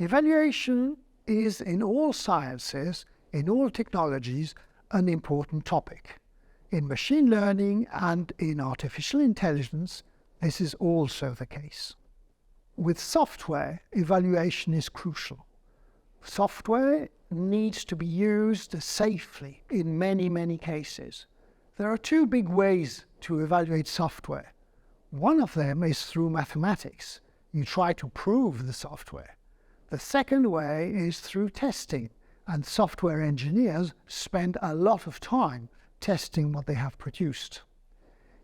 Evaluation is, in all sciences, in all technologies, an important topic. In machine learning and in artificial intelligence, this is also the case. With software, evaluation is crucial. Software needs to be used safely in many, many cases. There are two big ways to evaluate software. One of them is through mathematics. You try to prove the software. The second way is through testing, and software engineers spend a lot of time testing what they have produced.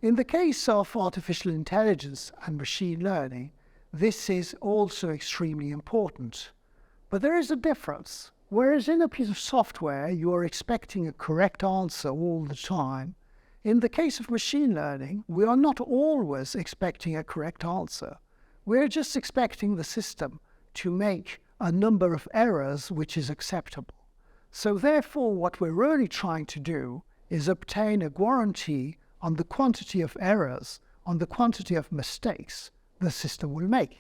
In the case of artificial intelligence and machine learning, this is also extremely important. But there is a difference. Whereas in a piece of software you are expecting a correct answer all the time, in the case of machine learning, we are not always expecting a correct answer. We're just expecting the system to make a number of errors which is acceptable. So therefore, what we're really trying to do is obtain a guarantee on the quantity of errors, on the quantity of mistakes the system will make.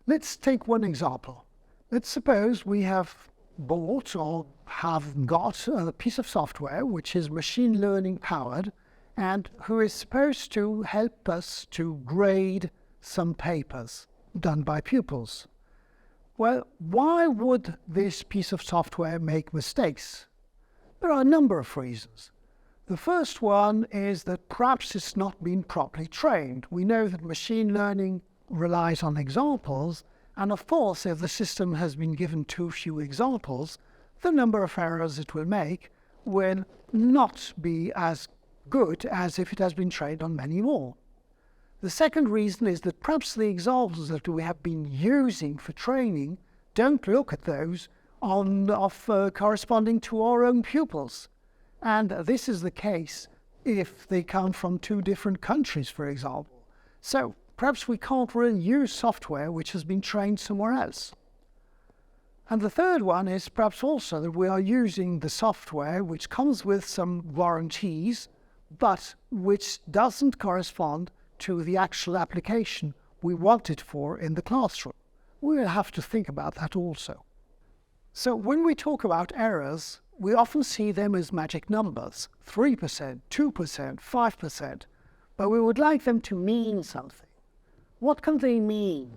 Let's take one example. Let's suppose we have bought or have got a piece of software which is machine learning powered and who is supposed to help us to grade some papers done by pupils. Well, why would this piece of software make mistakes? There are a number of reasons. The first one is that perhaps it's not been properly trained. We know that machine learning relies on examples, and of course, if the system has been given too few examples, the number of errors it will make will not be as good as if it has been trained on many more. The second reason is that perhaps the examples that we have been using for training don't look at those corresponding to our own pupils. And this is the case if they come from two different countries, for example. So perhaps we can't really use software which has been trained somewhere else. And the third one is perhaps also that we are using the software which comes with some guarantees, but which doesn't correspond to the actual application we want it for in the classroom. We'll have to think about that also. So when we talk about errors, we often see them as magic numbers, 3%, 2%, 5%, but we would like them to mean something. What can they mean?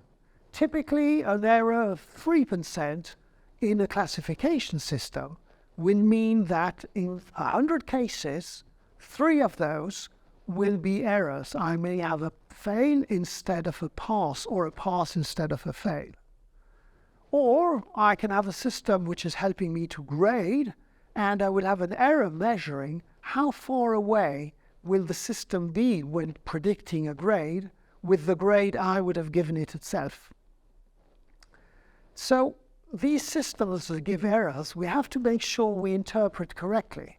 Typically, an error of 3% in a classification system will mean that in 100 cases, 3 of those will be errors. I may have a fail instead of a pass, or a pass instead of a fail. Or I can have a system which is helping me to grade, and I will have an error measuring how far away will the system be when predicting a grade with the grade I would have given it itself. So these systems that give errors, we have to make sure we interpret correctly.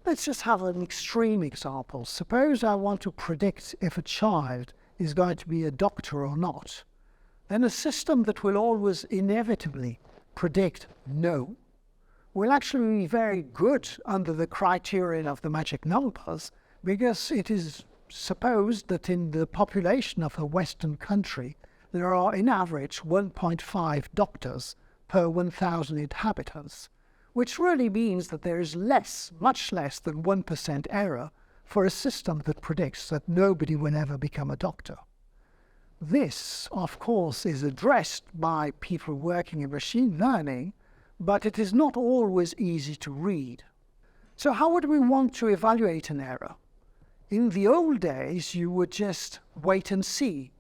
Let's just have an extreme example. Suppose I want to predict if a child is going to be a doctor or not. Then a system that will always inevitably predict no will actually be very good under the criterion of the magic numbers, because it is supposed that in the population of a Western country, there are in average 1.5 doctors per 1,000 inhabitants, which really means that there is less, much less than 1% error for a system that predicts that nobody will ever become a doctor. This, of course, is addressed by people working in machine learning, but it is not always easy to read. So how would we want to evaluate an error? In the old days, you would just wait and see.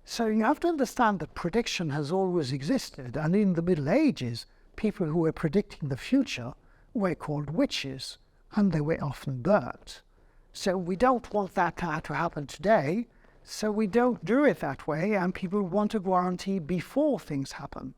So you have to understand that prediction has always existed, and in the Middle Ages, people who were predicting the future were called witches, and they were often burnt. So we don't want that to happen today, so we don't do it that way, and people want a guarantee before things happen.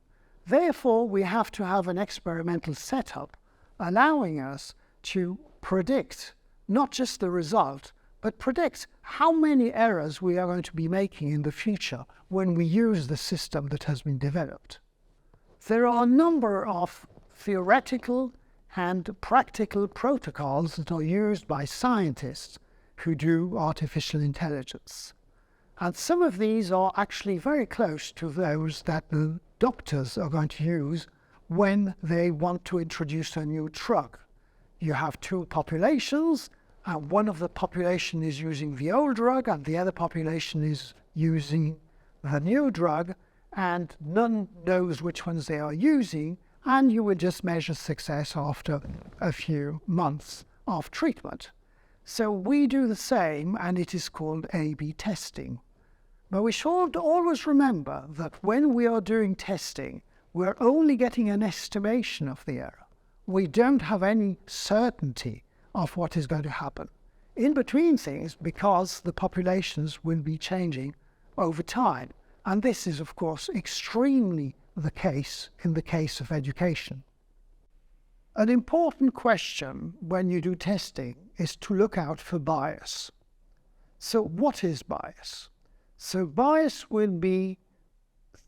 Therefore, we have to have an experimental setup allowing us to predict not just the result, but predict how many errors we are going to be making in the future when we use the system that has been developed. There are a number of theoretical and practical protocols that are used by scientists who do artificial intelligence. And some of these are actually very close to those that the doctors are going to use when they want to introduce a new drug. You have two populations, and one of the population is using the old drug and the other population is using the new drug, and none knows which ones they are using, and you will just measure success after a few months of treatment. So we do the same, and it is called A/B testing. But we should always remember that when we are doing testing, we're only getting an estimation of the error. We don't have any certainty of what is going to happen in between things, because the populations will be changing over time. And this is, of course, extremely the case in the case of education. An important question when you do testing is to look out for bias. So what is bias? So bias will be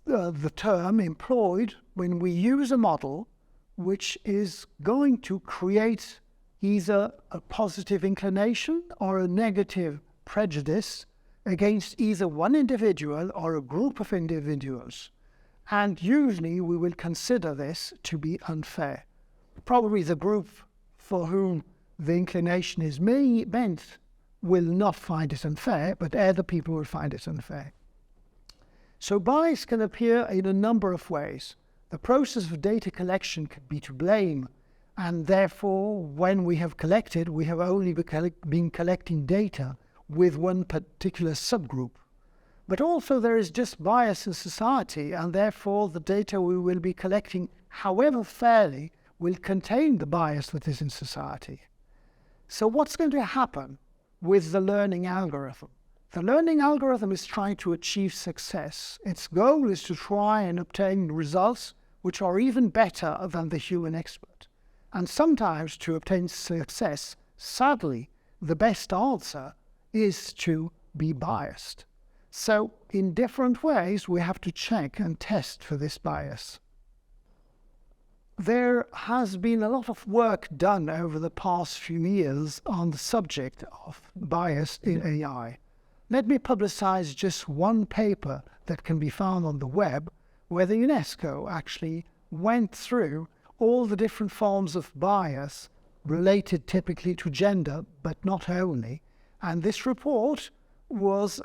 the term employed when we use a model which is going to create either a positive inclination or a negative prejudice against either one individual or a group of individuals. And usually we will consider this to be unfair. Probably the group for whom the inclination is meant will not find it unfair, but other people will find it unfair. So bias can appear in a number of ways. The process of data collection could be to blame, and therefore when we have collected, we have only been collecting data with one particular subgroup. But also there is just bias in society, and therefore the data we will be collecting, however fairly, will contain the bias that is in society. So what's going to happen with the learning algorithm? The learning algorithm is trying to achieve success. Its goal is to try and obtain results which are even better than the human expert. And sometimes to obtain success, sadly, the best answer is to be biased. So in different ways, we have to check and test for this bias. There has been a lot of work done over the past few years on the subject of bias in AI. Let me publicize just one paper that can be found on the web, where the UNESCO actually went through all the different forms of bias related typically to gender, but not only. And this report was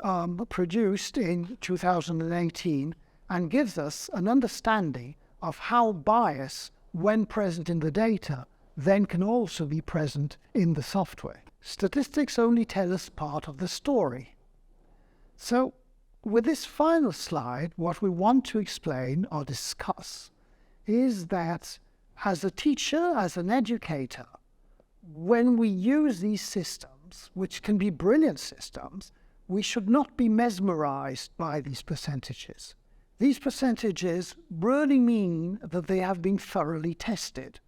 produced in 2018 and gives us an understanding of how bias, when present in the data, then can also be present in the software. Statistics only tell us part of the story. So, with this final slide, what we want to explain or discuss is that as a teacher, as an educator, when we use these systems, which can be brilliant systems, we should not be mesmerized by these percentages. These percentages really mean that they have been thoroughly tested,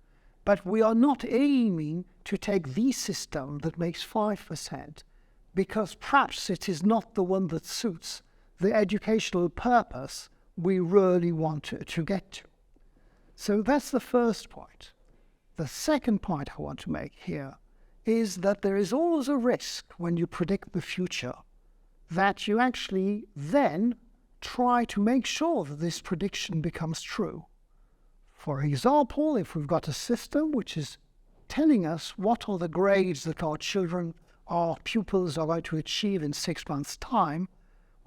but we are not aiming to take the system that makes 5%, because perhaps it is not the one that suits the educational purpose we really want to get to. So that's the first point. The second point I want to make here is that there is always a risk when you predict the future that you actually then try to make sure that this prediction becomes true. For example, if we've got a system which is telling us what are the grades that our children, our pupils are going to achieve in 6 months' time,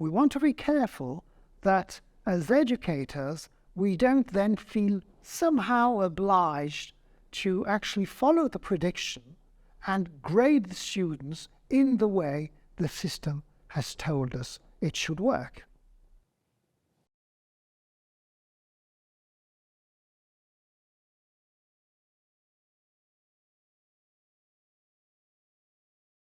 we want to be careful that as educators, we don't then feel somehow obliged to actually follow the prediction and grade the students in the way the system has told us it should work.